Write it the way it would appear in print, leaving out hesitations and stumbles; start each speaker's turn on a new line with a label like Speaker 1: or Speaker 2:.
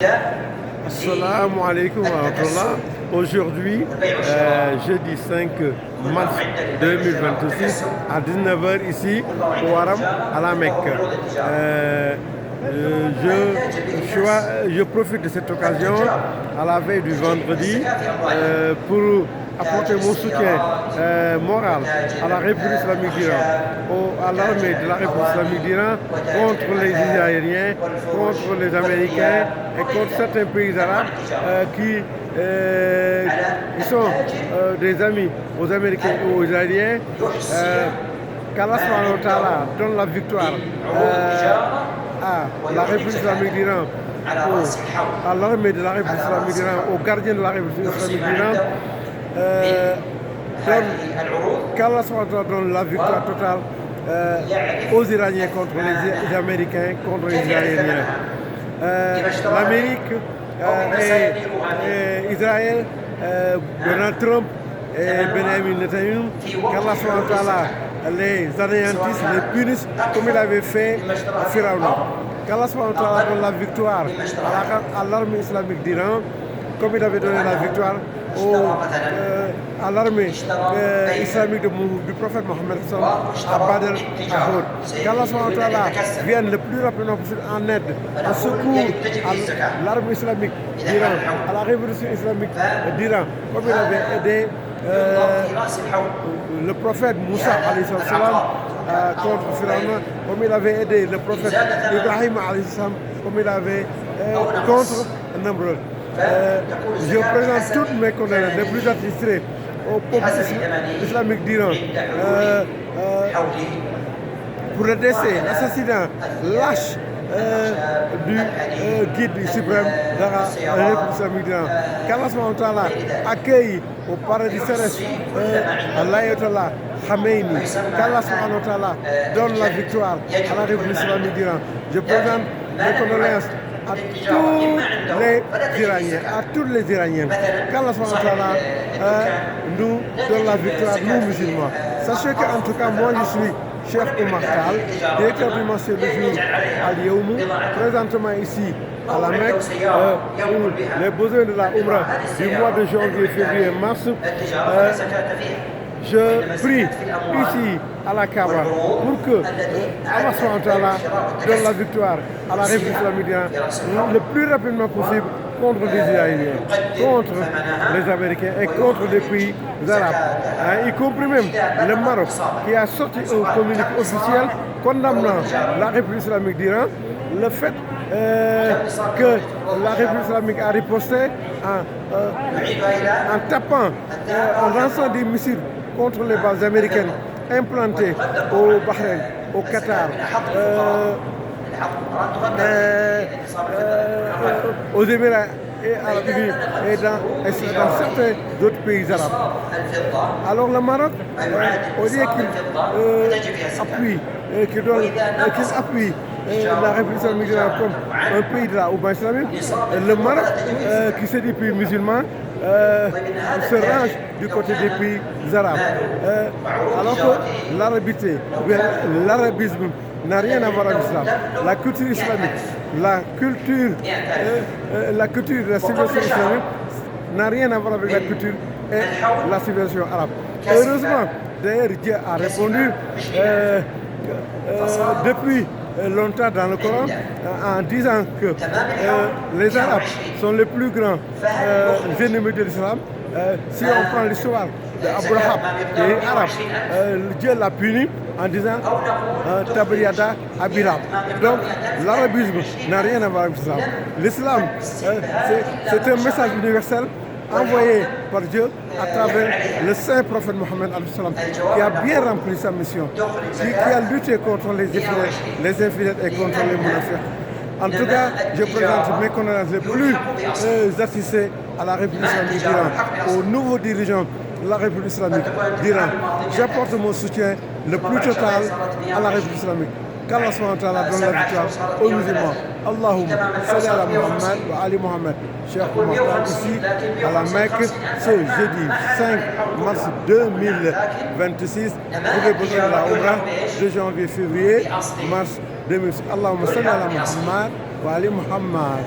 Speaker 1: Assalamu alaikum wa rahmatullah. Aujourd'hui, jeudi 5 mars 2026, à 19 h ici, au Haram, à la Mecque. Je profite de cette occasion, à la veille du vendredi, pour apporter mon soutien moral à la République islamique d'Iran, à l'armée de la République islamique d'Iran, contre les Israéliens, contre les Américains et contre certains pays arabes qui sont des amis aux Américains et aux Israéliens. Qu'Allah subhanahu wa ta'ala donne la victoire à la République islamique d'Iran, à l'armée de la République islamique d'Iran, aux gardiens de la République islamique d'Iran. Qu'Allah donne la victoire totale aux Iraniens contre les Américains, contre les Israéliens. L'Amérique et Israël, Donald Trump et Benjamin Netanyahu, qu'Allah les anéantisse, les punisse comme il avait fait à Pharaon. Qu'Allah donne la victoire à l'armée islamique d'Iran, comme il avait donné la victoire à l'armée islamique du prophète Mohammed à Badr Ahud. Qu'Allah vienne le plus rapidement possible en aide, en secours à l'armée islamique d'Iran, à la révolution islamique d'Iran, comme il avait aidé le prophète Moussa contre Pharaon, comme il avait aidé le prophète Ibrahim comme il avait contre Namrud. Je présente toutes mes condoléances les plus attitrées au peuple islamique d'Iran pour le décès, l'assassinat lâche du guide suprême de la République islamique d'Iran. Qu'Allah accueille au paradis céleste l'ayatollah Khamenei. Qu'Allah donne la victoire à la République islamique d'Iran. Je présente mes condoléances à tous les Iraniens, à tous les Iraniens. Qu'Allah nous donne la victoire, nous musulmans. Sachez qu'en tout cas, moi je suis Cheikh Oumar Tall, directeur du marché du jour Al Youm, présentement ici à la Mecque, pour les besoins de la Oumra du mois de janvier, février, mars. Je prie ici à la Kaaba pour que Allah donne la victoire à la République islamique d'Iran le plus rapidement possible contre les Israéliens, contre les Américains et contre les pays arabes, y compris même le Maroc qui a sorti un communiqué officiel condamnant la République islamique d'Iran, le fait que la République islamique a riposté en tapant, en lançant des missiles contre les bases américaines implantées au Bahreïn, au Qatar, aux Émirats arabes unis et dans certains autres pays arabes. Alors le Maroc, au lieu qu'il appuie la République islamique comme un pays de la Oumma islamique, le Maroc, qui se dit pays musulman, se range du côté des pays arabes. Alors que l'arabisme n'a rien à voir avec l'islam. La culture islamique, la culture de la civilisation islamique n'a rien à voir avec la culture et la civilisation arabe. Heureusement, d'ailleurs, Dieu a répondu depuis longtemps dans le Coran en disant que les Arabes sont les plus grands ennemis de l'islam. Si on prend l'histoire d'Abraham, qui est arabe, Dieu l'a puni en disant Tabriyada Abirab. Donc l'arabisme n'a rien à voir avec l'islam. L'islam, c'est un message universel envoyé par Dieu à travers le saint prophète Mohammed qui a bien rempli sa mission, qui a lutté contre les infidèles et contre les munafiqs. En tout cas, je présente mes condoléances les plus assistées à la République islamique d'Iran, aux nouveaux dirigeants de la République islamique d'Iran. J'apporte mon soutien le plus total à la République islamique. Qu'Allah donne la victoire aux musulmans. Allahumma salli ala Muhammad wa Ali Muhammad. Cheikh Oumar Tall ici à la Mecque ce jeudi 5 mars 2026 pour les besoins de la Oumra de janvier, février, mars 2026. Allahumma salli ala Muhammad wa Ali Muhammad.